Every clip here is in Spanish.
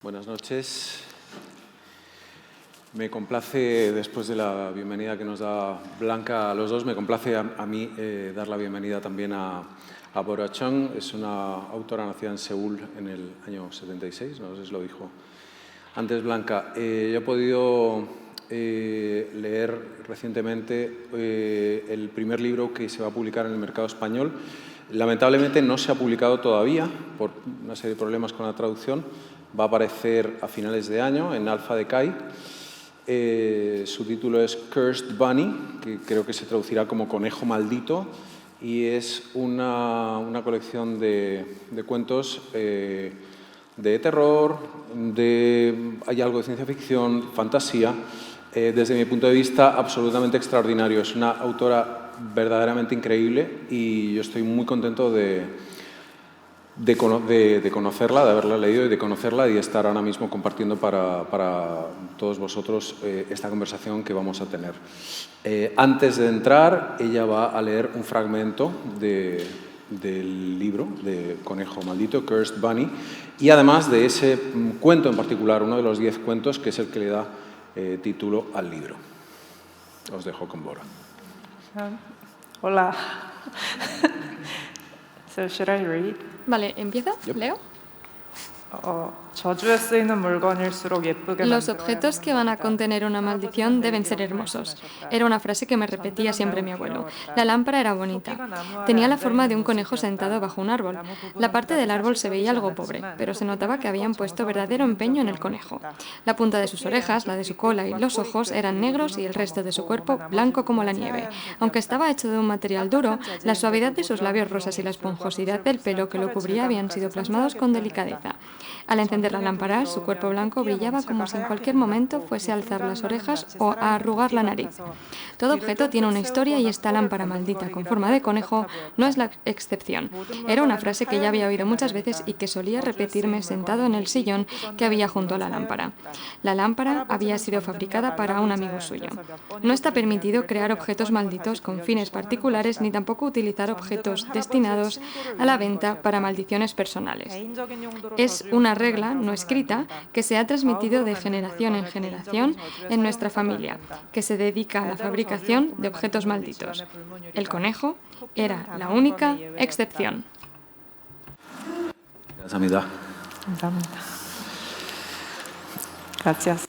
Buenas noches. Me complace, después de la bienvenida que nos da Blanca a los dos, me complace a mí dar la bienvenida también a Bora Chung. Es una autora nacida en Seúl en el año 76, no sé si lo dijo antes Blanca. Yo he podido leer recientemente el primer libro que se va a publicar en el mercado español. Lamentablemente no se ha publicado todavía por una serie de problemas con la traducción. Va a aparecer a finales de año en Alfa de Kai. Su título es Cursed Bunny, que creo que se traducirá como Conejo Maldito, y es una colección de cuentos de terror, hay algo de ciencia ficción, fantasía, desde mi punto de vista absolutamente extraordinario. Es una autora verdaderamente increíble y yo estoy muy contento de conocerla, de haberla leído y de conocerla y de estar ahora mismo compartiendo para todos vosotros esta conversación que vamos a tener. Antes de entrar, ella va a leer un fragmento del libro de Conejo Maldito, Cursed Bunny, y además de ese cuento en particular, uno de los 10 cuentos, que es el que le da título al libro. Os dejo con Bora. Hola. So should I read? Vale, ¿empiezo? Yep. ¿Leo? 저주에 쓰이는 물건일수록 예쁘게 Los 만들어야 objetos 하는 que van a 것이다. contener una maldición deben ser hermosos. Era una frase que me repetía siempre mi abuelo. La lámpara era bonita. Tenía la forma de un conejo sentado bajo un árbol. La parte del árbol se veía algo pobre, pero se notaba que habían puesto verdadero empeño en el conejo. La punta de sus orejas, la de su cola y los ojos eran negros y el resto de su cuerpo blanco como la nieve. Aunque estaba hecho de un material duro, la suavidad de sus labios rosas y la esponjosidad del pelo que lo cubría habían sido plasmados con delicadeza. Al encender la lámpara, su cuerpo blanco brillaba como si en cualquier momento fuese a alzar las orejas o a arrugar la nariz. Todo objeto tiene una historia y esta lámpara maldita con forma de conejo no es la excepción. Era una frase que ya había oído muchas veces y que solía repetirme sentado en el sillón que había junto a la lámpara. La lámpara había sido fabricada para un amigo suyo. No está permitido crear objetos malditos con fines particulares ni tampoco utilizar objetos destinados a la venta para maldiciones personales. Es una regla no escrita que se ha transmitido de generación en generación en nuestra familia, que se dedica a la fabricación de objetos malditos. El conejo era la única excepción. 감사합니다. 감사합니다. Gracias.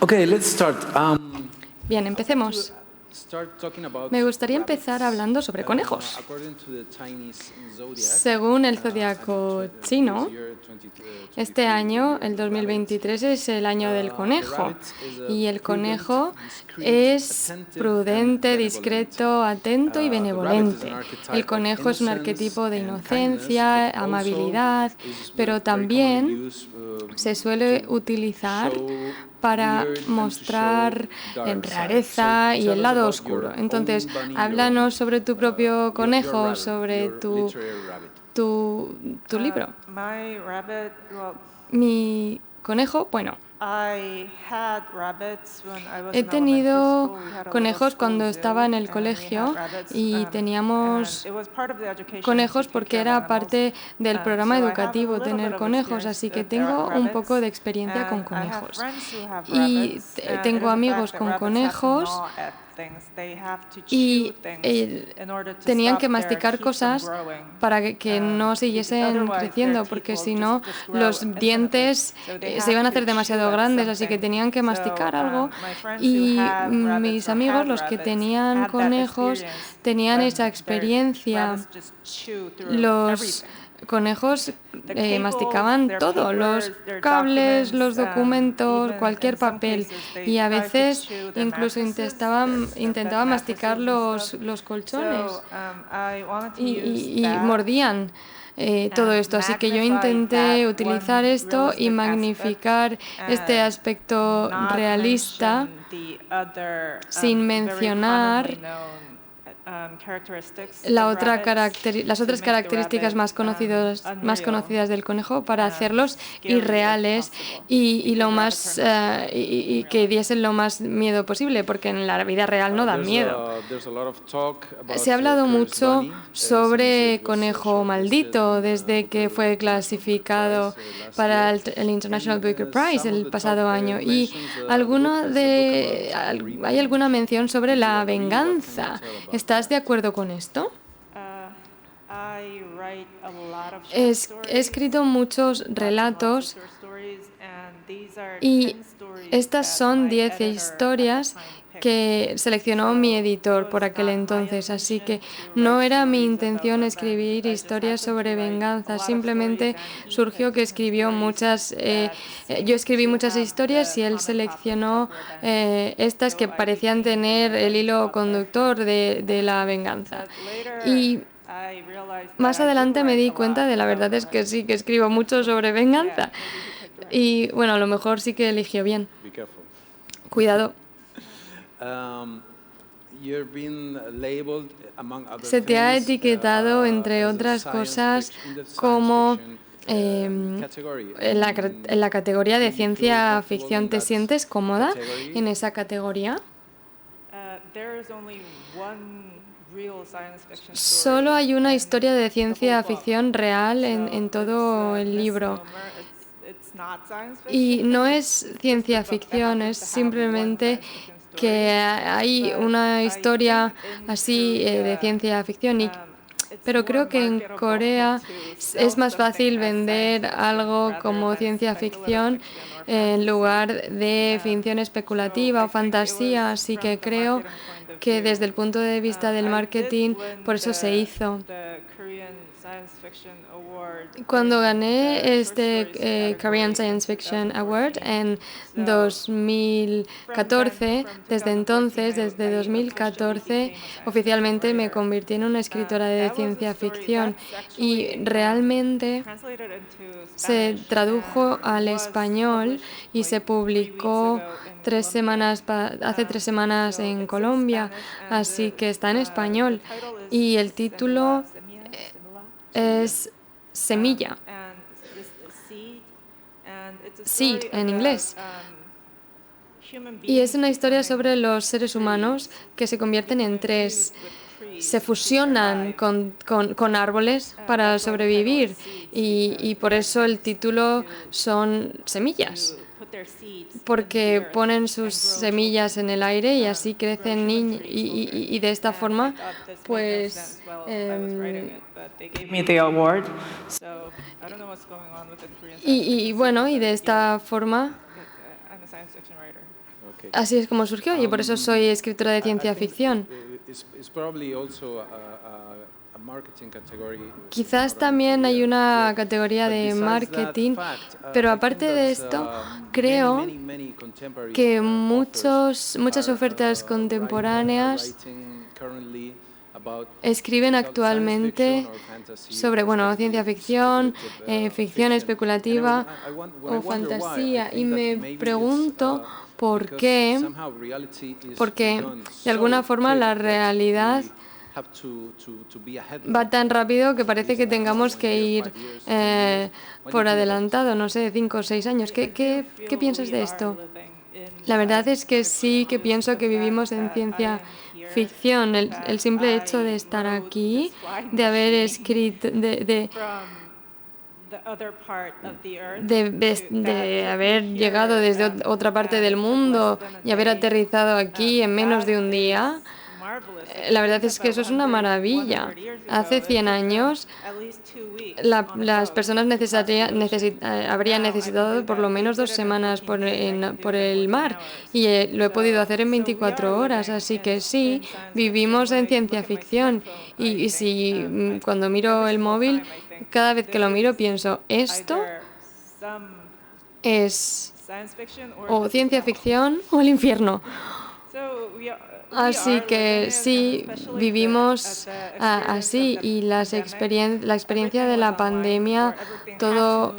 Okay, let's start. Bien, empecemos. Me gustaría empezar hablando sobre conejos. Según el zodiaco chino, este año, el 2023, es el año del conejo. Y el conejo es prudente, discreto, atento y benevolente. El conejo es un arquetipo de inocencia, amabilidad, pero también se suele utilizar para mostrar rareza y el lado oscuro. Entonces, háblanos sobre tu propio conejo, sobre tu libro. Mi conejo, bueno, he tenido conejos cuando estaba en el colegio y teníamos conejos porque era parte del programa educativo tener conejos, así que tengo un poco de experiencia con conejos. Y tengo amigos con conejos y tenían que masticar cosas para que no siguiesen creciendo, porque si no los dientes se iban a hacer demasiado grandes, así que tenían que masticar algo. Y mis amigos, los que tenían conejos, tenían esa experiencia. Los conejos masticaban todo, los cables, los documentos, cualquier papel, y a veces incluso intentaban masticar los colchones y mordían todo esto. Así que yo intenté utilizar esto y magnificar este aspecto realista sin mencionar las otras características más conocidas del conejo para hacerlos irreales y lo más y que diesen lo más miedo posible, porque en la vida real no dan miedo. Se ha hablado mucho sobre conejo maldito desde que fue clasificado para el International Booker Prize el pasado año, y hay alguna mención sobre la venganza. ¿Estás de acuerdo con esto? He escrito muchos relatos y estas son 10 historias que seleccionó mi editor por aquel entonces, así que no era mi intención escribir historias sobre venganza, simplemente surgió que yo escribí muchas historias y él seleccionó estas que parecían tener el hilo conductor de la venganza. Y más adelante me di cuenta de la verdad es que sí, que escribo mucho sobre venganza. Y bueno, a lo mejor sí que eligió bien. Cuidado. Se te ha etiquetado, entre otras cosas, como en la categoría de ciencia ficción. ¿Te sientes cómoda en esa categoría? Solo hay una historia de ciencia ficción real en todo el libro. Y no es ciencia ficción, es simplemente que hay una historia así de ciencia ficción. Pero creo que en Corea es más fácil vender algo como ciencia ficción en lugar de ficción especulativa o fantasía, así que creo que desde el punto de vista del marketing, por eso se hizo. Cuando gané este Korean Science Fiction Award en 2014, desde 2014, oficialmente me convertí en una escritora de ciencia ficción y realmente se tradujo al español y se publicó hace 3 semanas en Colombia, así que está en español y el título es Semilla, seed en inglés. Y es una historia sobre los seres humanos que se convierten en 3. Se fusionan con árboles para sobrevivir y por eso el título son semillas, porque ponen sus semillas en el aire y así crecen y de esta forma pues y bueno, y de esta forma así es como surgió y por eso soy escritora de ciencia ficción. Quizás también hay una categoría de marketing, pero aparte de esto, creo que muchas ofertas contemporáneas escriben actualmente sobre, ciencia ficción, ficción especulativa o fantasía. Y me pregunto por qué, porque de alguna forma la realidad va tan rápido que parece que tengamos que ir por adelantado, no sé, 5 o 6 años. ¿Qué piensas de esto? La verdad es que sí que pienso que vivimos en ciencia ficción. El simple hecho de estar aquí, de haber escrito, de haber llegado desde otra parte del mundo y haber aterrizado aquí en menos de un día, la verdad es que eso es una maravilla. Hace 100 años las personas habrían necesitado por lo menos 2 semanas por el mar y lo he podido hacer en 24 horas. Así que sí, vivimos en ciencia ficción y si cuando miro el móvil, cada vez que lo miro pienso, esto es o ciencia ficción o el infierno. Así que sí, vivimos así y la experiencia de la pandemia, todo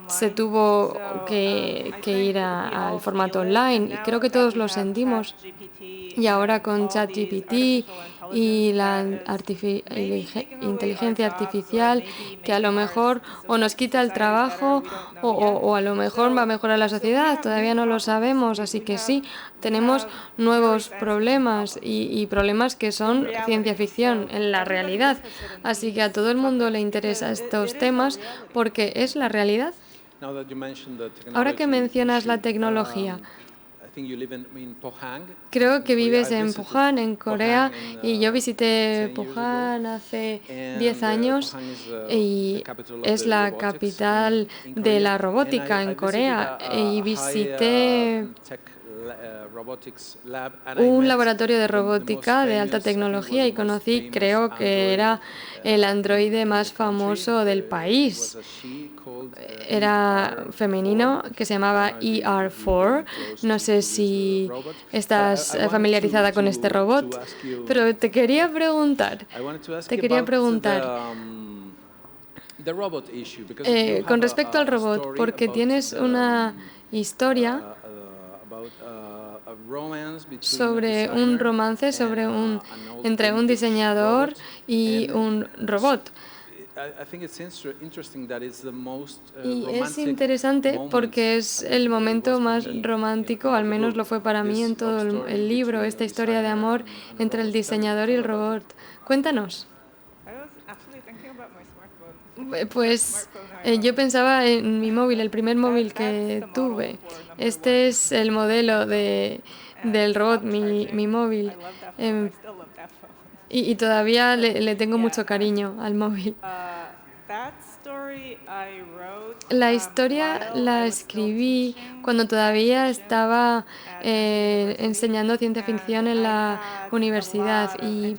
se tuvo que ir al formato online y creo que todos lo sentimos. Y ahora con ChatGPT y la inteligencia artificial, que a lo mejor o nos quita el trabajo o a lo mejor va a mejorar la sociedad, todavía no lo sabemos, así que sí, tenemos nuevos problemas y problemas que son ciencia ficción en la realidad. Así que a todo el mundo le interesan estos temas porque es la realidad. Ahora que mencionas la tecnología, creo que vives en Pohang, en Corea, y yo visité Pohang hace 10 años y es la capital de la robótica en Corea y visité un laboratorio de robótica de alta tecnología y conocí, creo que era el androide más famoso del país. Era femenino, que se llamaba ER4. No sé si estás familiarizada con este robot, pero te quería preguntar, con respecto al robot, porque tienes una historia sobre un romance entre un diseñador y un robot. Y es interesante porque es el momento más romántico, al menos lo fue para mí en todo el libro, esta historia de amor entre el diseñador y el robot. Cuéntanos. Pues yo pensaba en mi móvil, el primer móvil que tuve. Este es el modelo del robot, mi móvil. Y todavía le tengo mucho cariño al móvil. La historia la escribí cuando todavía estaba enseñando ciencia ficción en la universidad y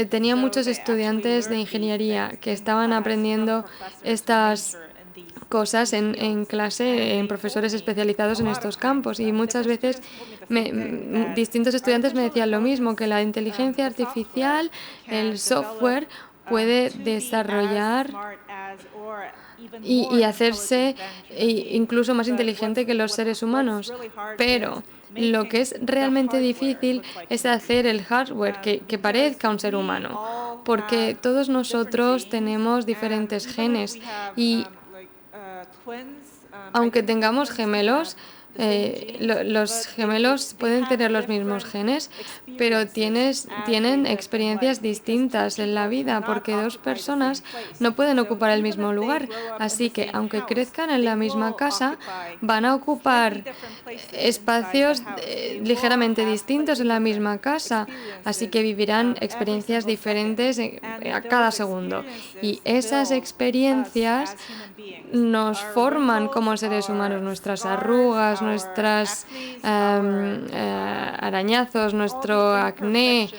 tenía muchos estudiantes de ingeniería que estaban aprendiendo estas cosas en clase, en profesores especializados en estos campos y muchas veces distintos estudiantes me decían lo mismo, que la inteligencia artificial, el software puede desarrollar y hacerse incluso más inteligente que los seres humanos, pero lo que es realmente difícil es hacer el hardware que parezca un ser humano, porque todos nosotros tenemos diferentes genes y aunque tengamos gemelos, los gemelos pueden tener los mismos genes, pero tienen experiencias distintas en la vida porque dos personas no pueden ocupar el mismo lugar. Así que, aunque crezcan en la misma casa, van a ocupar espacios ligeramente distintos en la misma casa. Así que vivirán experiencias diferentes a cada segundo. Y esas experiencias nos forman como seres humanos, nuestras arrugas, nuestras arañazos, nuestro acné,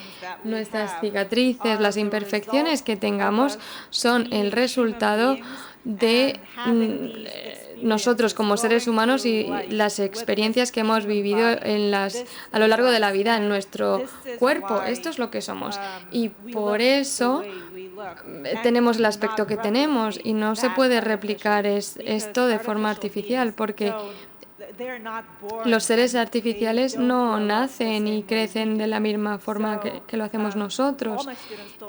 nuestras cicatrices, las imperfecciones que tengamos son el resultado de nosotros como seres humanos y las experiencias que hemos vivido a lo largo de la vida en nuestro cuerpo. Esto es lo que somos. Y por eso tenemos el aspecto que tenemos y no se puede replicar esto de forma artificial porque los seres artificiales no nacen y crecen de la misma forma que lo hacemos nosotros.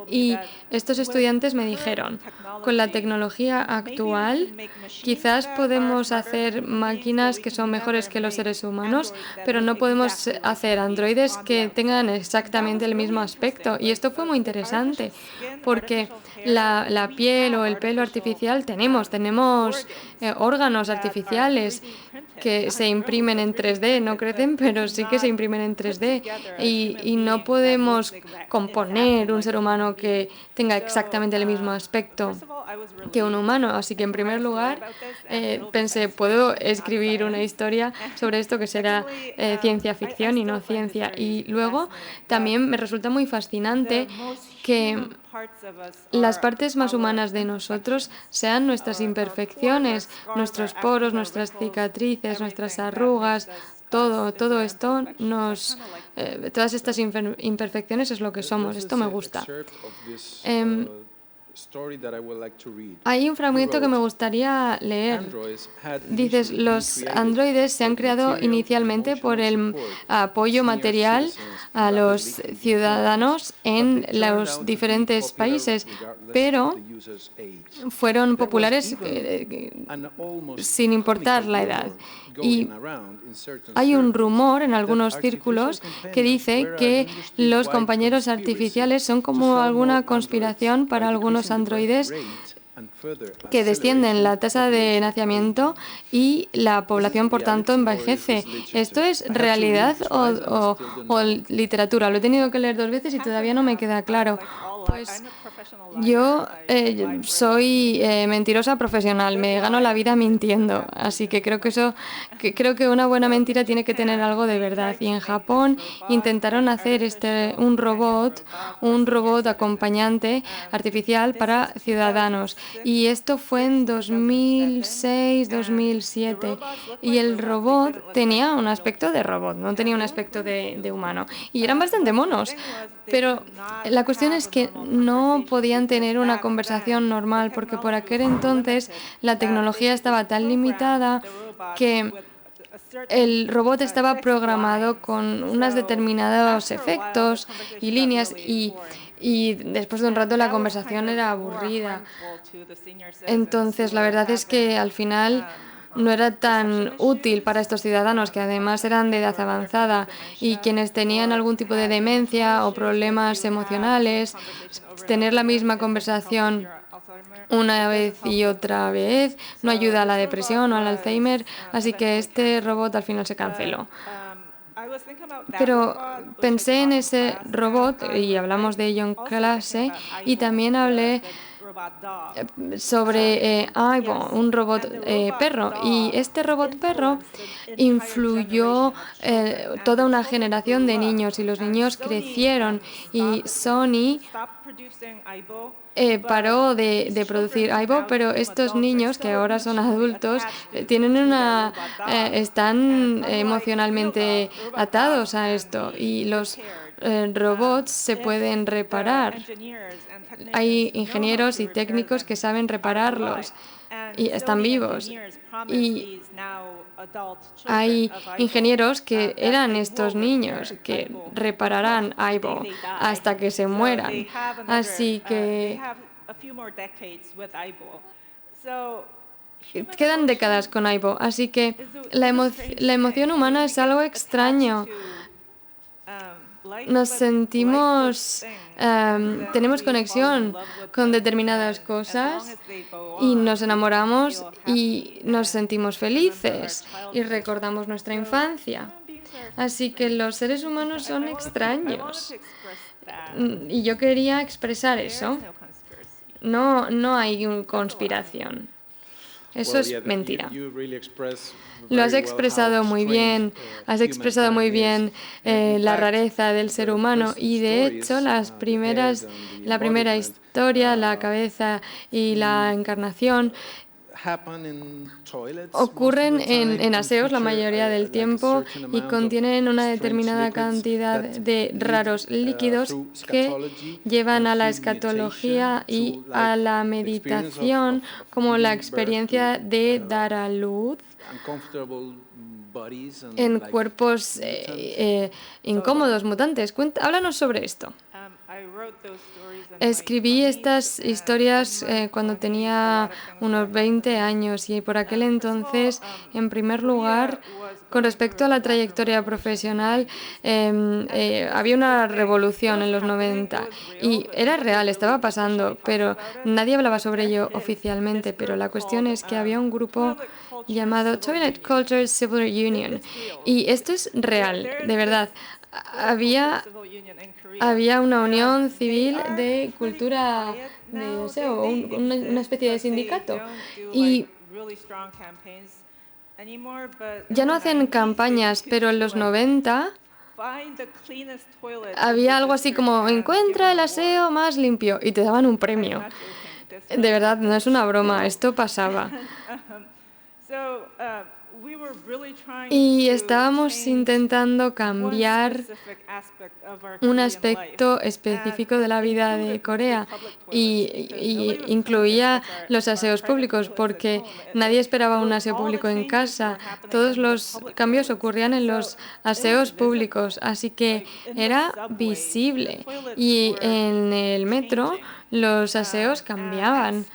Y estos estudiantes me dijeron, con la tecnología actual, quizás podemos hacer máquinas que son mejores que los seres humanos, pero no podemos hacer androides que tengan exactamente el mismo aspecto. Y esto fue muy interesante, porque la piel o el pelo artificial tenemos órganos artificiales que se imprimen en 3D, no crecen, pero sí que se imprimen en 3D y no podemos componer un ser humano que tenga exactamente el mismo aspecto que un humano. Así que en primer lugar pensé, puedo escribir una historia sobre esto que será ciencia ficción y no ciencia. Y luego también me resulta muy fascinante que las partes más humanas de nosotros sean nuestras imperfecciones, nuestros poros, nuestras cicatrices, nuestras arrugas, todo esto todas estas imperfecciones es lo que somos. Esto me gusta. Hay un fragmento que me gustaría leer. Dices, los androides se han creado inicialmente por el apoyo material a los ciudadanos en los diferentes países, pero fueron populares sin importar la edad. Y hay un rumor en algunos círculos que dice que los compañeros artificiales son como alguna conspiración para algunos androides que descienden la tasa de nacimiento y la población, por tanto, envejece. ¿Esto es realidad o literatura? Lo he tenido que leer 2 veces y todavía no me queda claro. Pues yo soy mentirosa profesional, me gano la vida mintiendo, así que creo que una buena mentira tiene que tener algo de verdad. Y en Japón intentaron hacer un robot acompañante artificial para ciudadanos, y esto fue en 2006-2007, y el robot tenía un aspecto de robot, no tenía un aspecto de humano, y eran bastante monos, pero la cuestión es que no podían tener una conversación normal porque por aquel entonces la tecnología estaba tan limitada que el robot estaba programado con unos determinados efectos y líneas, y después de un rato la conversación era aburrida. Entonces la verdad es que al final no era tan útil para estos ciudadanos, que además eran de edad avanzada, y quienes tenían algún tipo de demencia o problemas emocionales, tener la misma conversación una vez y otra vez no ayuda a la depresión o al Alzheimer, así que este robot al final se canceló. Pero pensé en ese robot y hablamos de ello en clase, y también hablé sobre Aibo, un robot perro, y este robot perro influyó toda una generación de niños, y los niños crecieron, y Sony paró de producir Aibo, pero estos niños que ahora son adultos están emocionalmente atados a esto, y los robots se pueden reparar. Hay ingenieros y técnicos que saben repararlos y están vivos. Y hay ingenieros que eran estos niños que repararán Aibo hasta que se mueran. Así que quedan décadas con Aibo. Así que la emoción humana es algo extraño. Nos sentimos, tenemos conexión con determinadas cosas y nos enamoramos y nos sentimos felices y recordamos nuestra infancia. Así que los seres humanos son extraños. Y yo quería expresar eso. No hay una conspiración. Eso es mentira. Lo has expresado muy bien, la rareza del ser humano, y de hecho la primera historia, la cabeza y la encarnación, ocurren en aseos la mayoría del tiempo y contienen una determinada cantidad de raros líquidos que llevan a la escatología y a la meditación, como la experiencia de dar a luz en cuerpos incómodos, mutantes. Háblanos sobre esto. Escribí estas historias cuando tenía unos 20 años, y por aquel entonces, en primer lugar, con respecto a la trayectoria profesional, había una revolución en los 90 y era real, estaba pasando, pero nadie hablaba sobre ello oficialmente. Pero la cuestión es que había un grupo llamado Toilet Culture Civil Union, y esto es real, de verdad. Había una unión civil de cultura de deseo, una especie de sindicato, y ya no hacen campañas, pero en los 90 Había algo así como, encuentra el aseo más limpio, y te daban un premio. De verdad, no es una broma, esto pasaba. Y estábamos intentando cambiar un aspecto específico de la vida de Corea y incluía los aseos públicos, porque nadie esperaba un aseo público en casa. Todos los cambios ocurrían en los aseos públicos, así que era visible. Y en el metro los aseos cambiaban.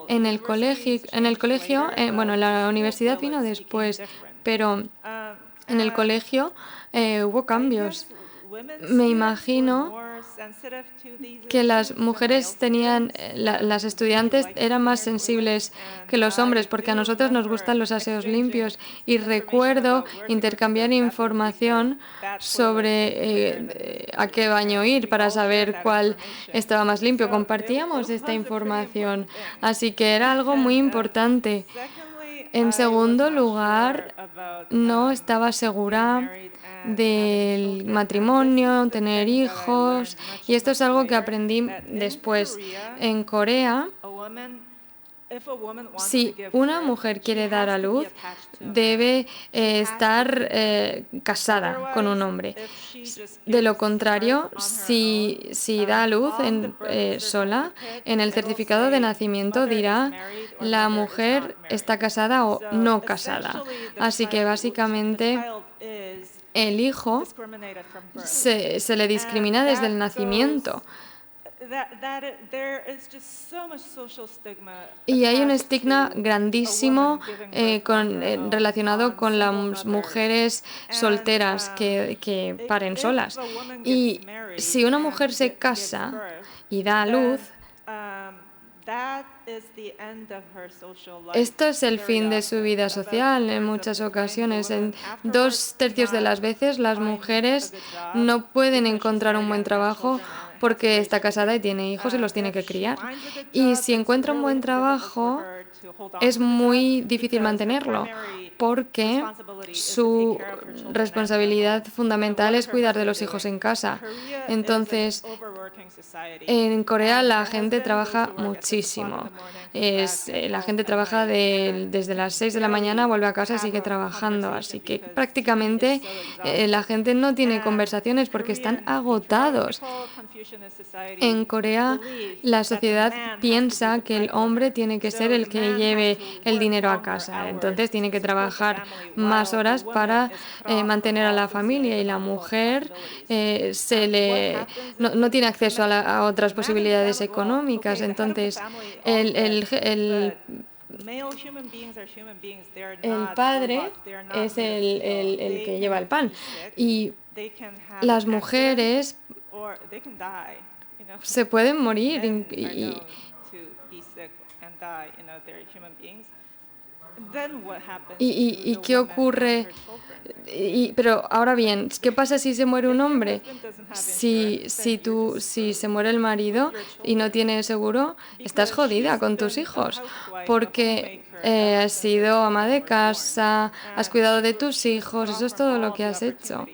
En el colegio, bueno, la universidad vino después, pero en el colegio hubo cambios. Me imagino que las mujeres las estudiantes eran más sensibles que los hombres, porque a nosotros nos gustan los aseos limpios, y recuerdo intercambiar información sobre a qué baño ir para saber cuál estaba más limpio. Compartíamos esta información, así que era algo muy importante. En segundo lugar, no estaba segura del matrimonio, tener hijos, y esto es algo que aprendí después. En Corea, si una mujer quiere dar a luz, debe estar casada con un hombre. De lo contrario, si da a luz sola, en el certificado de nacimiento dirá la mujer está casada o no casada. Así que básicamente el hijo se le discrimina desde el nacimiento. Y hay un estigma grandísimo relacionado con las mujeres solteras que paren solas. Y si una mujer se casa y da a luz, esto es el fin de su vida social en muchas ocasiones. En 2/3 de las veces las mujeres no pueden encontrar un buen trabajo porque está casada y tiene hijos y los tiene que criar. Y si encuentra un buen trabajo, es muy difícil mantenerlo, porque su responsabilidad fundamental es cuidar de los hijos en casa. Entonces, en Corea la gente trabaja muchísimo. La gente trabaja desde las 6 de la mañana, vuelve a casa y sigue trabajando. Así que prácticamente la gente no tiene conversaciones porque están agotados. En Corea la sociedad piensa que el hombre tiene que ser el que lleve el dinero a casa. Entonces tiene que trabajar más horas para mantener a la familia, y la mujer no tiene acceso a otras posibilidades económicas. Entonces el padre es el que lleva el pan, y las mujeres se pueden morir ¿Y qué ocurre? Pero ahora bien, ¿qué pasa si se muere un hombre? Si se muere el marido y no tiene seguro, estás jodida con tus hijos, porque has sido ama de casa, has cuidado de tus hijos, eso es todo lo que has hecho.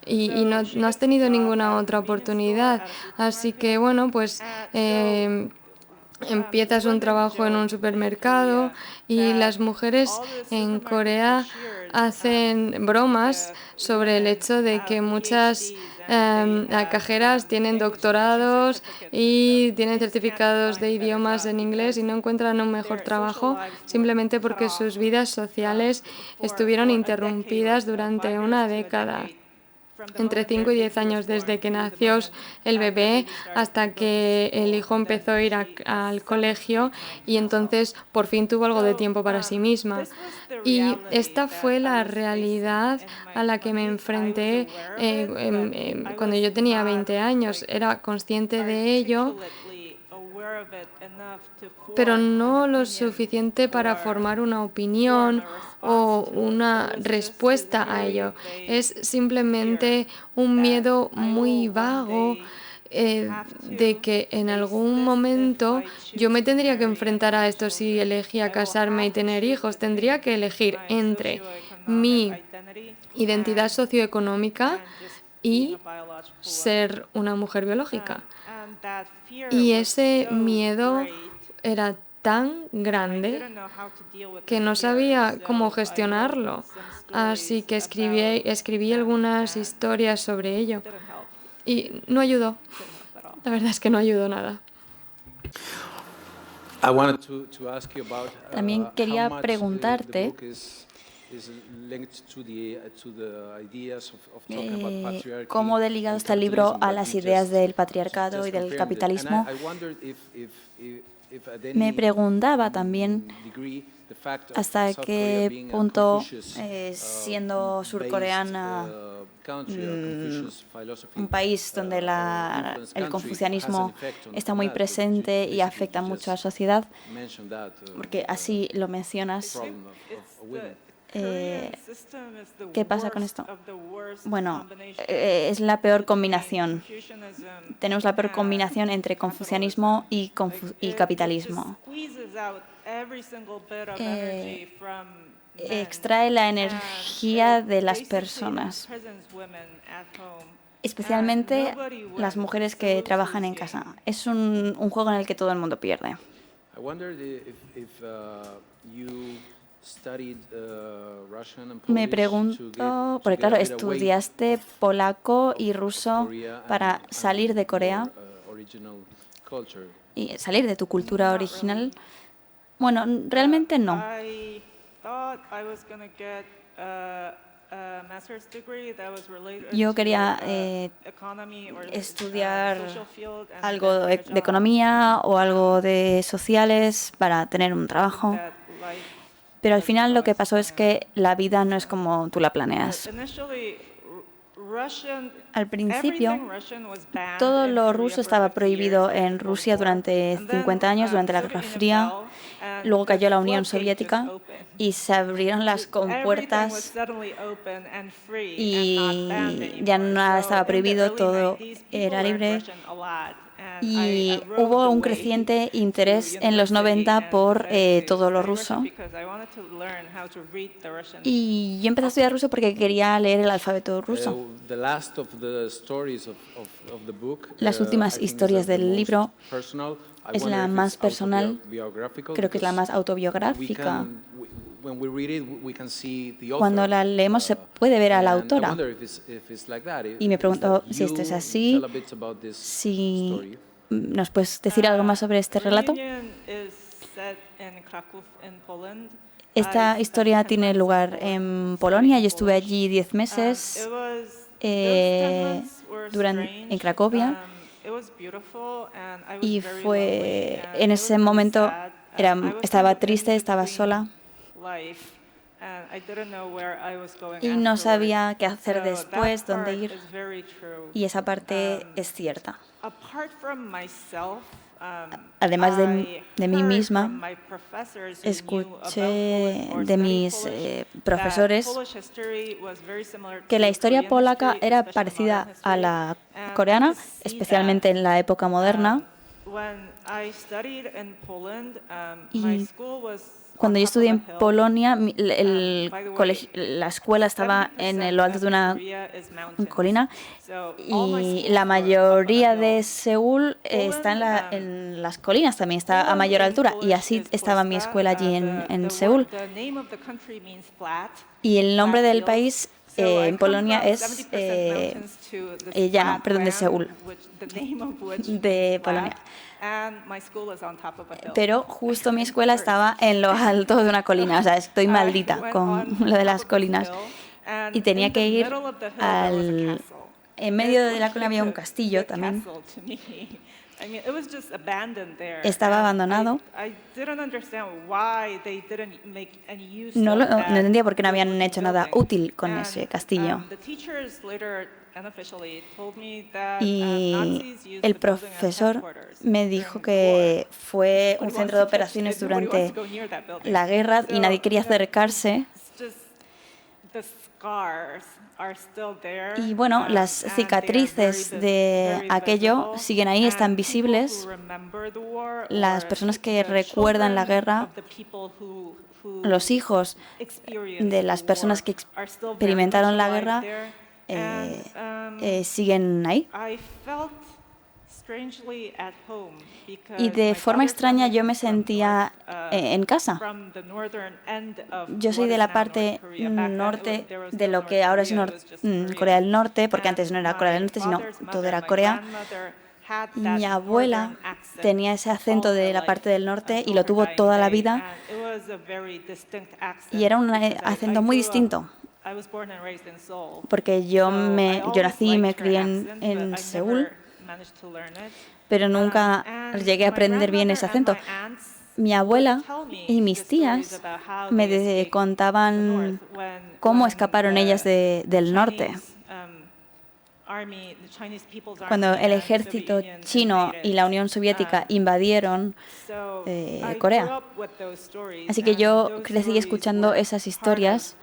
Y no has tenido ninguna otra oportunidad. Así que, bueno, pues empiezas un trabajo en un supermercado, y las mujeres en Corea hacen bromas sobre el hecho de que muchas cajeras tienen doctorados y tienen certificados de idiomas en inglés y no encuentran un mejor trabajo simplemente porque sus vidas sociales estuvieron interrumpidas durante una década. Entre 5 y 10 años desde que nació el bebé hasta que el hijo empezó a ir al colegio, y entonces por fin tuvo algo de tiempo para sí misma. Y esta fue la realidad a la que me enfrenté cuando yo tenía 20 años. Era consciente de ello, pero no lo suficiente para formar una opinión o una respuesta a ello. Es simplemente un miedo muy vago de que en algún momento yo me tendría que enfrentar a esto. Si elegía casarme y tener hijos, tendría que elegir entre mi identidad socioeconómica y ser una mujer biológica. Y ese miedo era tan grande que no sabía cómo gestionarlo. Así que escribí algunas historias sobre ello. Y no ayudó. La verdad es que no ayudó nada. También quería preguntarte cómo de ligado está el libro a las ideas del patriarcado y del capitalismo. Me preguntaba también hasta qué punto, siendo surcoreana, un país donde el confucianismo está muy presente y afecta mucho a la sociedad, porque así lo mencionas. ¿Qué pasa con esto? Bueno, es la peor combinación. Tenemos la peor combinación entre confucianismo y capitalismo. Extrae la energía de las personas, especialmente las mujeres que trabajan en casa. Es un juego en el que todo el mundo pierde. Me pregunto, porque claro, estudiaste polaco y ruso para salir de Corea y salir de tu cultura original. Bueno, realmente no. Yo quería estudiar algo de economía o algo de sociales para tener un trabajo. Pero al final lo que pasó es que la vida no es como tú la planeas. Al principio, todo lo ruso estaba prohibido en Rusia durante 50 años, durante la Guerra Fría. Luego cayó la Unión Soviética y se abrieron las compuertas y ya nada estaba prohibido, todo era libre. Y hubo un creciente interés en los 90 por todo lo ruso. Y yo empecé a estudiar ruso porque quería leer el alfabeto ruso. Las últimas historias del libro es la más personal, creo que es la más autobiográfica. Cuando la leemos se puede ver a la autora. Y me pregunto si esto es así, si nos puedes decir algo más sobre este relato. Esta historia tiene lugar en Polonia. Yo estuve allí 10 meses en Cracovia y fue en ese momento estaba triste, estaba sola y no sabía qué hacer después, dónde ir, y esa parte es cierta. Además de mí misma, escuché de mis profesores que la historia polaca era parecida a la coreana, especialmente en la época moderna. Y cuando yo estudié en Polonia, la escuela estaba en lo alto de una colina y la mayoría de Seúl está en las colinas también, está a mayor altura, y así estaba mi escuela allí en Seúl. Y el nombre del país en Polonia es llano, perdón, de Seúl, de Polonia. Pero justo mi escuela estaba en lo alto de una colina, o sea, estoy maldita con lo de las colinas. Y tenía que ir en medio de la colina había un castillo también. Estaba abandonado. No entendía por qué no habían hecho nada útil con ese castillo. Y el profesor me dijo que fue un centro de operaciones durante la guerra y nadie quería acercarse. Y bueno, las cicatrices de aquello siguen ahí, están visibles. Las personas que recuerdan la guerra, los hijos de las personas que experimentaron la guerra, siguen ahí. Y de forma extraña yo me sentía en casa. Yo soy de la parte norte de lo que ahora es Corea del Norte, porque antes no era Corea del Norte, sino todo era Corea. Mi abuela tenía ese acento de la parte del norte y lo tuvo toda la vida. Y era un acento muy distinto, porque yo nací y me crié en Seúl, pero nunca llegué a aprender bien ese acento. Mi abuela y mis tías me contaban cómo escaparon ellas del norte. Cuando el ejército chino y la Unión Soviética invadieron Corea. Así que yo crecí escuchando esas historias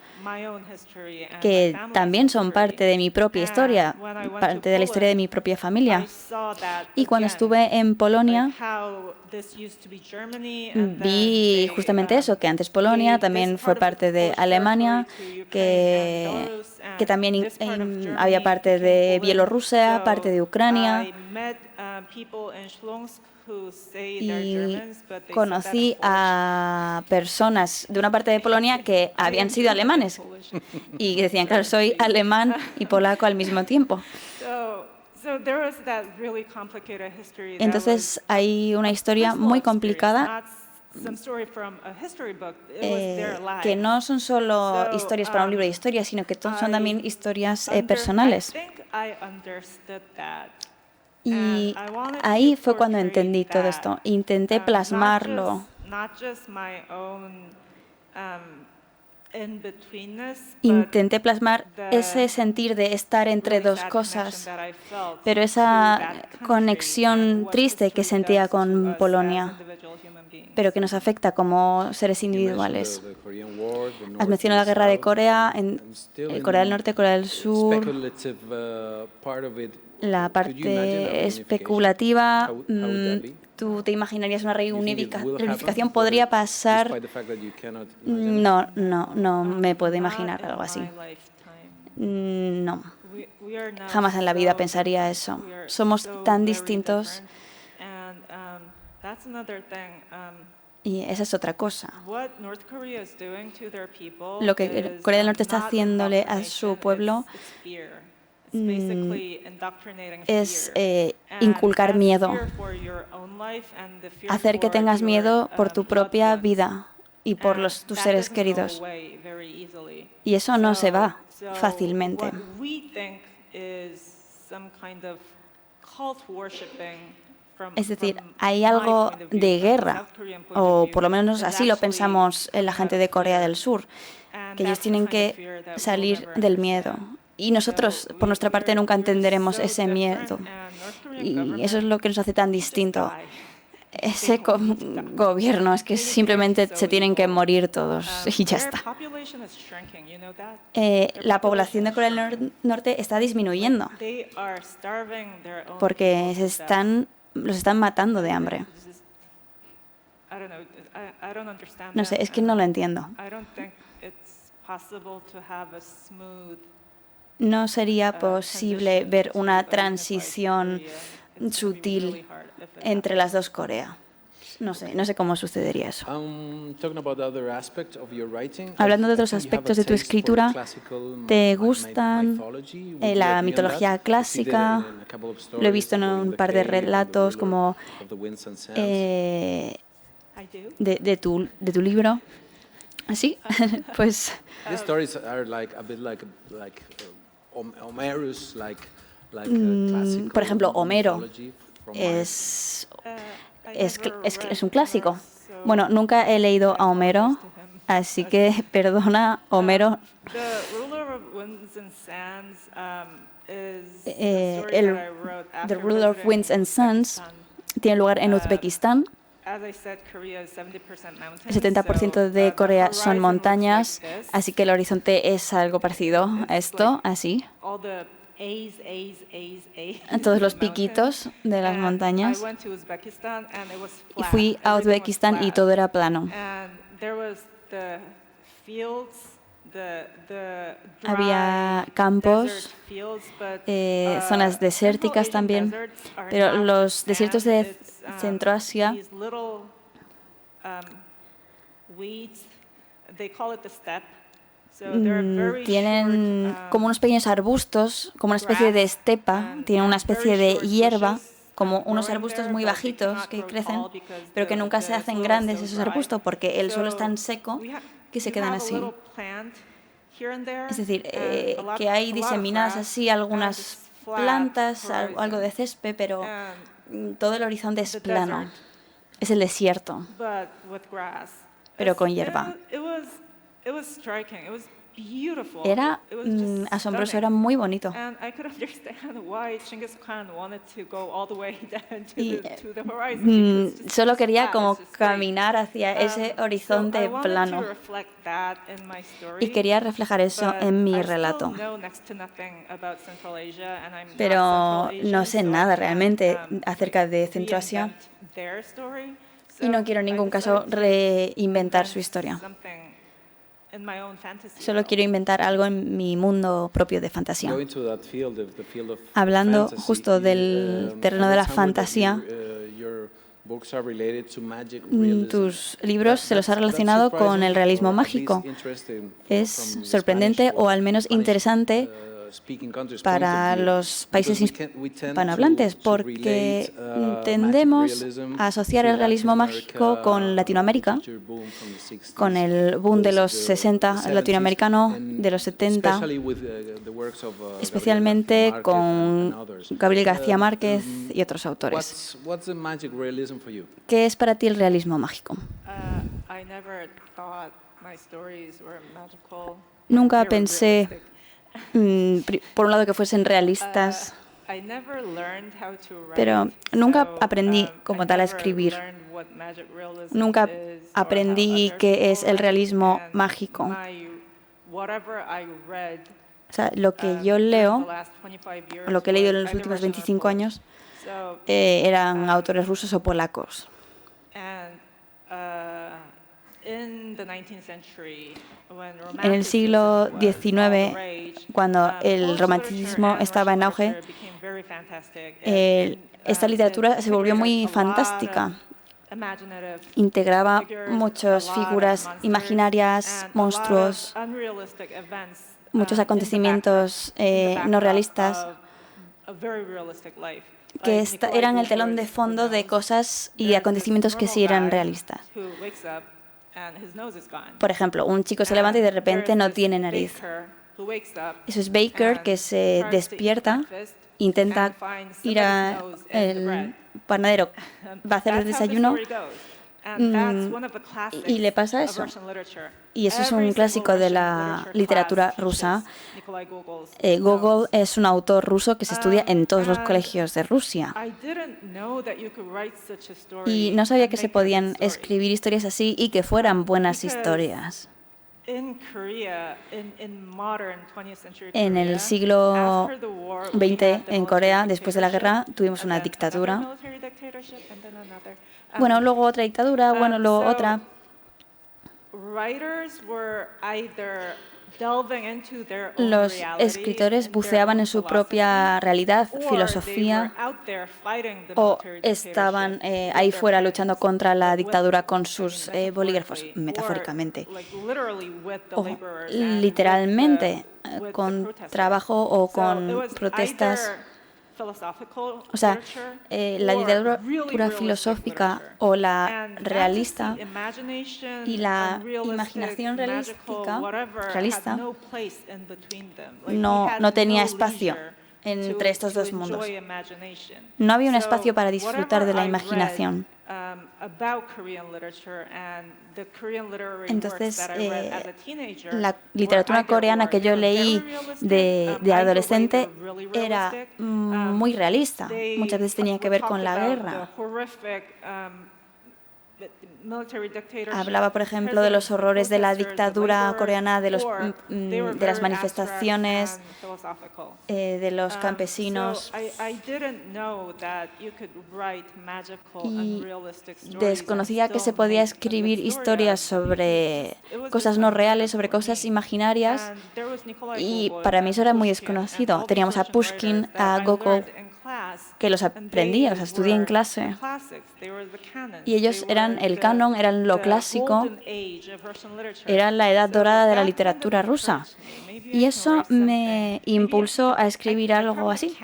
que también son parte de mi propia historia, parte de la historia de mi propia familia. Y cuando estuve en Polonia, vi justamente eso, que antes Polonia también fue parte de Alemania, que también había parte de Bielorrusia, parte de Ucrania. Y conocí a personas de una parte de Polonia que habían sido alemanes y decían, claro, soy alemán y polaco al mismo tiempo. Entonces hay una historia muy complicada que no son solo historias para un libro de historia, sino que son también historias personales. Y ahí fue cuando entendí todo esto. Intenté plasmarlo. Intenté plasmar ese sentir de estar entre dos cosas, pero esa conexión triste que sentía con Polonia, pero que nos afecta como seres individuales. Has mencionado la guerra de Corea, Corea del Norte, Corea del Sur. La parte especulativa, ¿tú te imaginarías una reunificación? ¿Podría pasar? No me puedo imaginar algo así. No, jamás en la vida pensaría eso. Somos tan distintos. Y esa es otra cosa. Lo que Corea del Norte está haciéndole a su pueblo es inculcar miedo, hacer que tengas miedo por tu propia vida y por tus seres queridos. Y eso no se va fácilmente. Es decir, hay algo de guerra, o por lo menos así lo pensamos la gente de Corea del Sur, que ellos tienen que salir del miedo. Y nosotros, por nuestra parte, nunca entenderemos ese miedo. Y eso es lo que nos hace tan distinto. Ese gobierno es que simplemente se tienen que morir todos y ya está. La población de Corea del Norte está disminuyendo porque los están matando de hambre. No sé, es que no lo entiendo. No sería posible ver una transición sutil entre las dos Coreas. No sé cómo sucedería eso. Hablando de otros aspectos de tu escritura, ¿te gustan la mitología clásica? Lo he visto en un par de relatos como de tu libro. ¿Así? Pues por ejemplo, Homero es un clásico. Bueno, nunca he leído a Homero, así que perdona, Homero. The Ruler of Winds and Suns tiene lugar en Uzbekistán. El 70% de Corea son montañas, así que el horizonte es algo parecido a esto, así. Todos los piquitos de las montañas. Y fui a Uzbekistán y todo era plano. Había campos, zonas desérticas también, pero los desiertos de Centroasia tienen como unos pequeños arbustos, como una especie de estepa, tienen una especie de hierba, como unos arbustos muy bajitos que crecen, pero que nunca se hacen grandes esos arbustos porque el suelo es tan seco que se quedan así. Es decir, que hay diseminadas así algunas plantas, algo de césped, pero todo el horizonte es plano. Es el desierto, pero con hierba. Era asombroso, era muy bonito. Y solo quería como caminar hacia ese horizonte plano. Y quería reflejar eso en mi relato. Pero no sé nada realmente acerca de Centroasia. Y no quiero en ningún caso reinventar su historia. Solo quiero inventar algo en mi mundo propio de fantasía. Hablando justo del terreno de la fantasía, tus libros se los ha relacionado con el realismo mágico. Es sorprendente o al menos interesante para los países hispanohablantes, porque tendemos a asociar el realismo mágico con Latinoamérica, con el boom de los 60 latinoamericano, de los 70, especialmente con Gabriel García Márquez y otros autores. ¿Qué es para ti el realismo mágico? Nunca pensé por un lado que fuesen realistas, pero nunca aprendí como tal a escribir. Nunca aprendí qué es el realismo mágico. O sea, lo que yo leo, o lo que he leído en los últimos 25 años, eran autores rusos o polacos. En el siglo XIX, cuando el romanticismo estaba en auge, esta literatura se volvió muy fantástica. Integraba muchas figuras imaginarias, monstruos, muchos acontecimientos no realistas, que eran el telón de fondo de cosas y acontecimientos que sí eran realistas. Por ejemplo, un chico se levanta y de repente no tiene nariz. Eso es Baker, que se despierta, intenta ir al panadero, va a hacer el desayuno y le pasa eso. Y eso es un clásico de la literatura rusa. Gogol es un autor ruso que se estudia en todos los colegios de Rusia. Y no sabía que se podían escribir historias así y que fueran buenas historias. En el siglo XX, en Corea, después de la guerra, tuvimos una dictadura. Bueno, luego otra dictadura, bueno, luego otra. Los escritores buceaban en su propia realidad, filosofía, o estaban ahí fuera luchando contra la dictadura con sus bolígrafos, metafóricamente, o literalmente con trabajo o con protestas. O sea, la literatura filosófica o la realista y la imaginación realista no tenía espacio entre estos dos mundos. No había un espacio para disfrutar de la imaginación. Entonces, la literatura coreana que yo leí de adolescente era muy realista. Muchas veces tenía que ver con la guerra. Hablaba, por ejemplo, de los horrores de la dictadura coreana, de las manifestaciones, de los campesinos. Y desconocía que se podía escribir historias sobre cosas no reales, sobre cosas imaginarias, y para mí eso era muy desconocido. Teníamos a Pushkin, a Gogol, que los aprendí, o sea, estudié en clase. Y ellos eran el canon, eran lo clásico, eran la edad dorada de la literatura rusa. Y eso me impulsó a escribir algo así.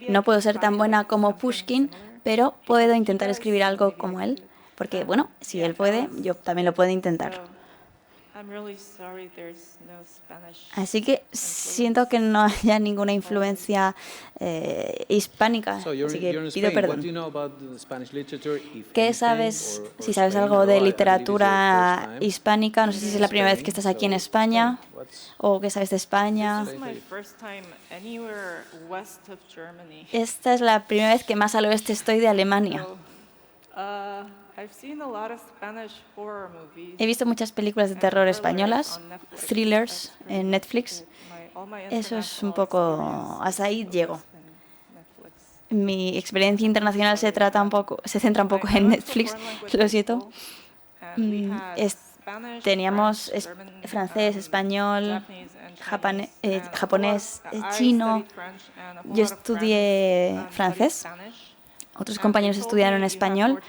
No puedo ser tan buena como Pushkin, pero puedo intentar escribir algo como él. Porque, bueno, si él puede, yo también lo puedo intentar. Así que siento que no haya ninguna influencia hispánica, así que pido perdón. ¿Qué sabes, si sabes algo de literatura hispánica? No sé si es la primera vez que estás aquí en España o qué sabes de España. Esta es la primera vez que más al oeste estoy de Alemania. He visto muchas películas de terror españolas, thrillers en Netflix. Eso es un poco... Hasta ahí llego. Mi experiencia internacional se centra un poco en Netflix, lo siento. Teníamos francés, español, japonés, chino. Yo estudié francés. Otros compañeros estudiaron español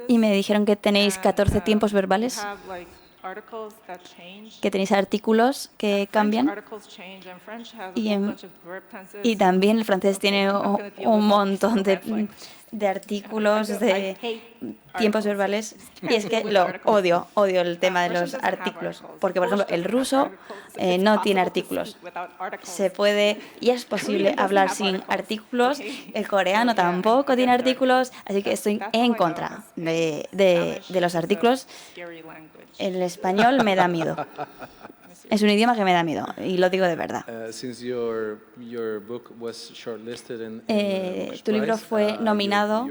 y me dijeron que tenéis 14 tiempos verbales, que tenéis artículos que cambian, y también el francés tiene un montón de artículos, de tiempos verbales, y es que lo odio el tema de los artículos, porque por ejemplo el ruso no tiene artículos, se puede y es posible hablar sin artículos, el coreano tampoco tiene artículos, así que estoy en contra de los artículos. El español me da miedo. Es un idioma que me da miedo, y lo digo de verdad. Tu libro fue nominado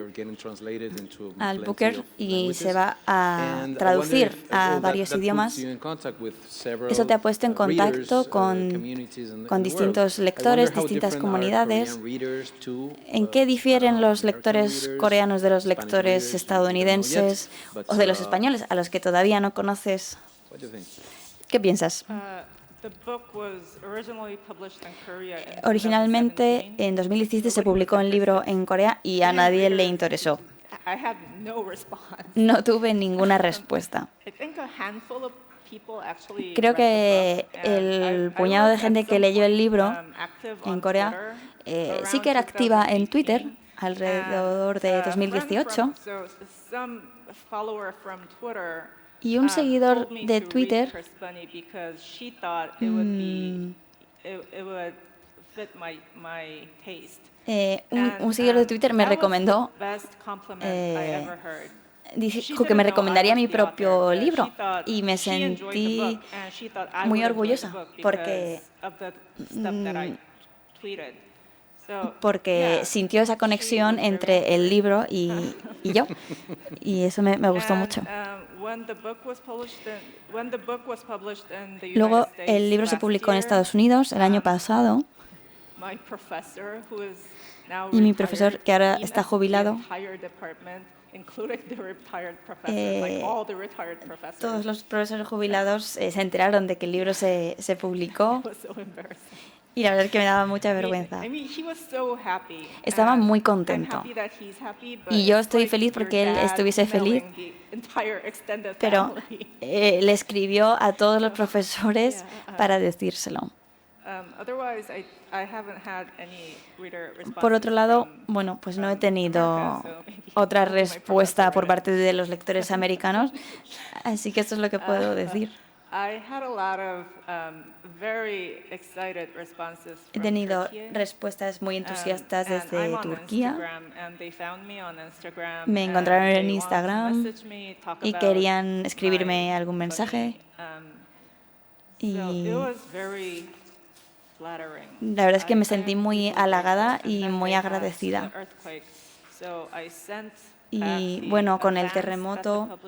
al Booker y se va a traducir a varios idiomas. Eso te ha puesto en contacto con distintos lectores, distintas comunidades. ¿En qué difieren los lectores coreanos de los lectores estadounidenses o de los españoles, a los que todavía no conoces? ¿Qué piensas? Originalmente, en 2017 se publicó un libro en Corea y a nadie le interesó. No tuve ninguna respuesta. Creo que el puñado de gente que leyó el libro en Corea sí que era activa en Twitter alrededor de 2018. Y un seguidor de Twitter un seguidor de Twitter me recomendó, dijo que me recomendaría mi propio libro y me sentí muy orgullosa porque sintió esa conexión entre el libro y yo, y eso me gustó mucho. Luego el libro se publicó en Estados Unidos el año pasado y mi profesor, que ahora está jubilado, todos los profesores jubilados se enteraron de que el libro se publicó. Y la verdad es que me daba mucha vergüenza. Estaba muy contento. Y yo estoy feliz porque él estuviese feliz. Pero le escribió a todos los profesores para decírselo. Por otro lado, bueno, pues no he tenido otra respuesta por parte de los lectores americanos. Así que esto es lo que puedo decir. He tenido respuestas muy entusiastas desde Turquía. Me encontraron en Instagram y querían escribirme algún mensaje. Y la verdad es que me sentí muy halagada y muy agradecida. Y bueno, con el terremoto,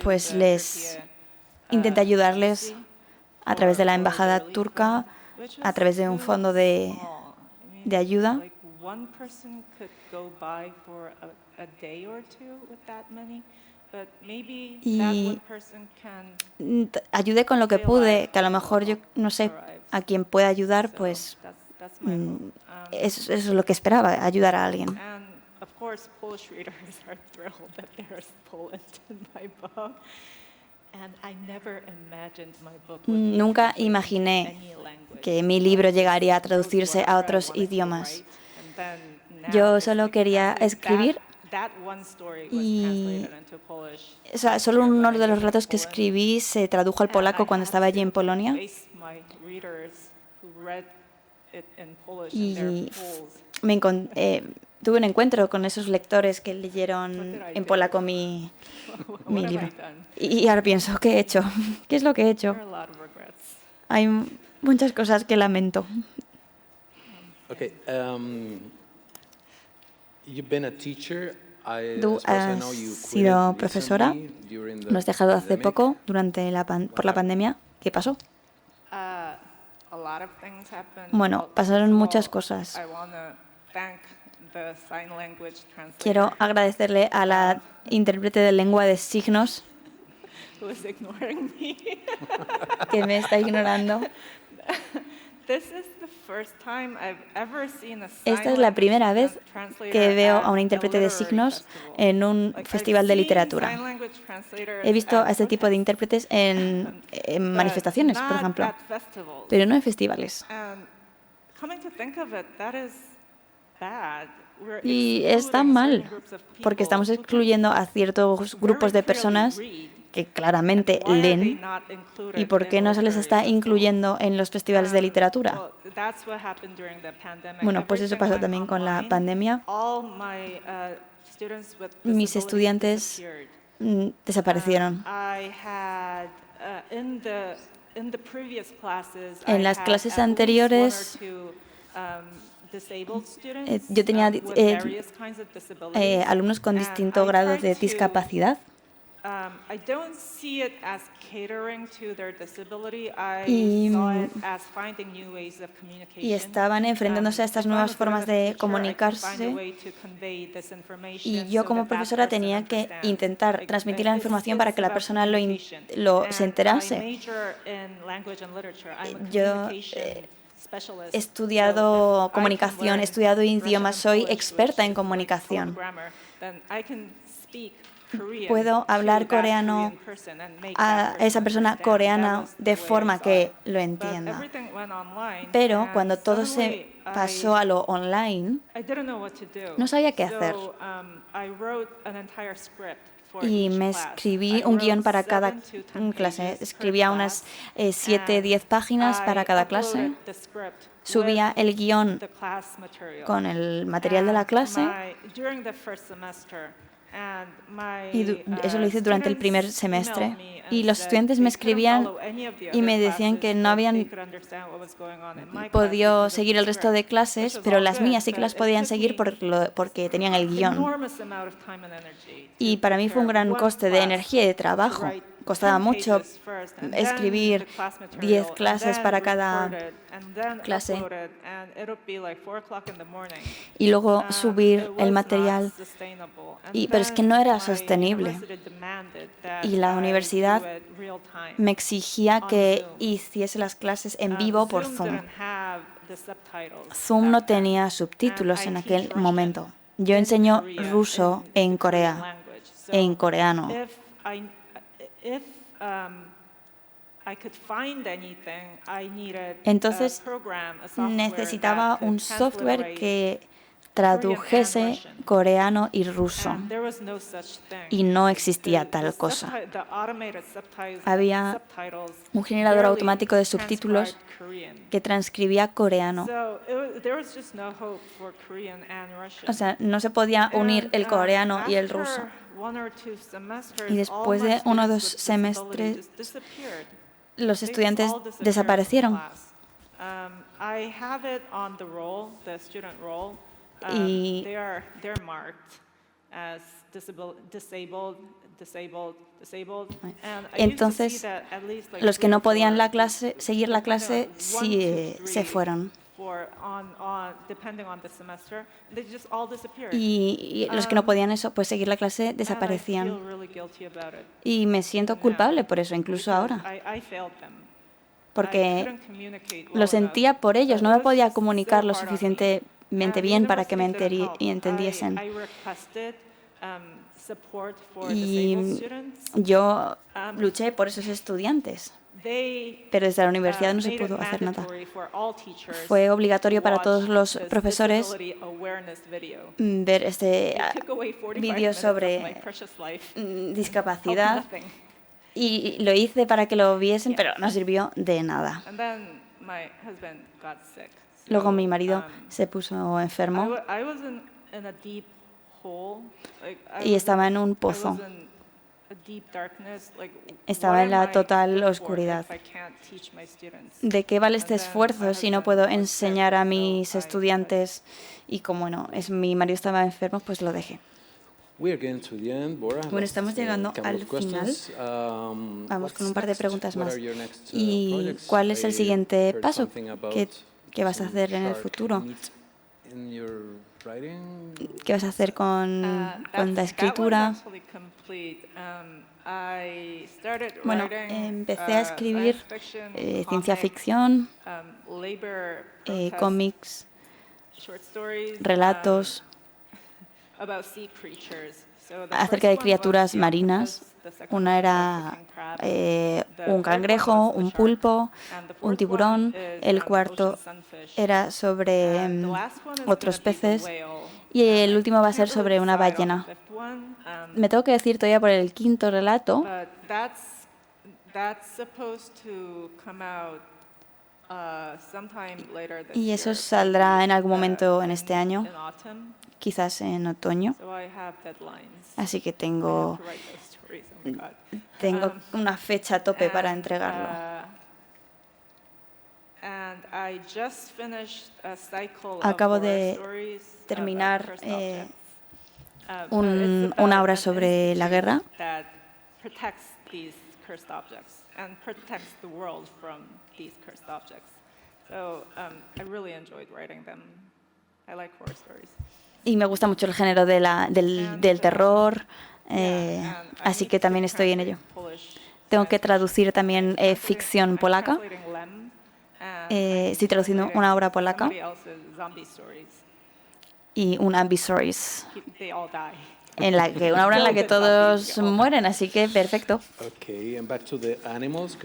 pues les intenté ayudarles a través de la embajada turca, a través de un fondo de ayuda. Y ayudé con lo que pude, que a lo mejor yo no sé a quién puede ayudar, pues eso es lo que esperaba, ayudar a alguien. Nunca imaginé que mi libro llegaría a traducirse a otros idiomas. Yo solo quería escribir y solo uno de los relatos que escribí se tradujo al polaco cuando estaba allí en Polonia. Y tuve un encuentro con esos lectores que leyeron en polaco mi libro. Y ahora pienso, ¿qué he hecho? ¿Qué es lo que he hecho? Hay muchas cosas que lamento. Okay, you've been a teacher. Tú has sido profesora. Lo has dejado hace poco por la pandemia. ¿Qué pasó? Bueno, pasaron muchas cosas. Quiero agradecerle a la intérprete de lengua de signos que me está ignorando. Esta es la primera vez que veo a una intérprete de signos en un festival de literatura. He visto a este tipo de intérpretes en manifestaciones, por ejemplo, pero no en festivales. Y está mal, porque estamos excluyendo a ciertos grupos de personas que claramente leen, y por qué no se les está incluyendo en los festivales de literatura. Bueno, pues eso pasó también con la pandemia. Mis estudiantes desaparecieron. En las clases anteriores yo tenía alumnos con distinto grado de discapacidad. Y estaban enfrentándose a estas nuevas formas de comunicarse, y yo como profesora tenía que intentar transmitir la información para que la persona se enterase. Yo he estudiado comunicación, he estudiado idiomas, soy experta en comunicación. Puedo hablar coreano a esa persona coreana de forma que lo entienda. Pero cuando todo se pasó a lo online, no sabía qué hacer. Y me escribí un guión para cada clase. Escribía unas 7-10 páginas para cada clase. Subía el guión con el material de la clase. Y eso lo hice durante el primer semestre. Y los estudiantes me escribían y me decían que no habían podido seguir el resto de clases, pero las mías sí que las podían seguir porque tenían el guión. Y para mí fue un gran coste de energía y de trabajo. Costaba mucho escribir 10 clases para cada clase y luego subir el material. Pero es que no era sostenible. Y la universidad me exigía que hiciese las clases en vivo por Zoom. Zoom no tenía subtítulos en aquel momento. Yo enseño ruso en Corea, en coreano. Entonces necesitaba un software que tradujese coreano y ruso, y no existía tal cosa. Había un generador automático de subtítulos que transcribía coreano. O sea, no se podía unir el coreano y el ruso. Y después de 1 o 2 semestres, los estudiantes desaparecieron. Y they're marked as disabled. And I used to see entonces, that at least, like, los que 3 no or podían 4 seguir la clase, depending on 1 to se 3 fueron. depending on the semester, they just all disappeared. Y los que no podían eso, pues seguir la clase, And I feel desaparecían. really guilty about it. Y me siento culpable por eso, incluso ahora. I failed them. Porque lo sentía por ellos, no me podía comunicar lo suficientemente bien para que me entendiesen. Y yo luché por esos estudiantes, pero desde la universidad no se pudo hacer nada. Fue obligatorio para todos los profesores ver este vídeo sobre discapacidad. Y lo hice para que lo viesen, pero no sirvió de nada. Luego mi marido se puso enfermo y estaba en un pozo. Estaba en la total oscuridad. ¿De qué vale este esfuerzo si no puedo enseñar a mis estudiantes? Y como mi marido estaba enfermo, pues lo dejé. Bueno, estamos llegando al final. Vamos con un par de preguntas más. ¿Y cuál es el siguiente paso? ¿Qué vas a hacer en el futuro? ¿Qué vas a hacer con la escritura? Bueno, empecé a escribir ciencia ficción, cómics, relatos acerca de criaturas marinas. Una era un cangrejo, un pulpo, un tiburón. El cuarto era sobre otros peces. Y el último va a ser sobre una ballena. Me tengo que decir todavía por el quinto relato. Y eso saldrá en algún momento en este año, quizás en otoño. Así que tengo una fecha a tope para entregarlo. Acabo de terminar una obra sobre la guerra. Y me gusta mucho el género del terror, así que también estoy en ello. Tengo que traducir también ficción polaca. Estoy traduciendo una obra polaca y un Zombie Stories, una obra en la que todos mueren, así que perfecto.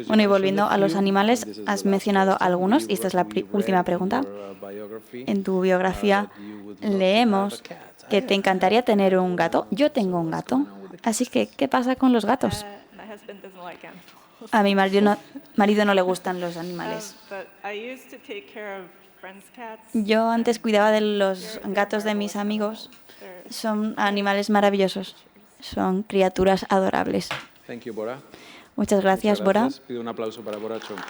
Bueno, y volviendo a los animales, has mencionado algunos, y esta es la última pregunta. En tu biografía leemos que te encantaría tener un gato. Yo tengo un gato, así que ¿qué pasa con los gatos? A mi marido no le gustan los animales. Yo antes cuidaba de los gatos de mis amigos. Son animales maravillosos. Son criaturas adorables. Muchas gracias, Bora. Pido un aplauso para Bora Chong.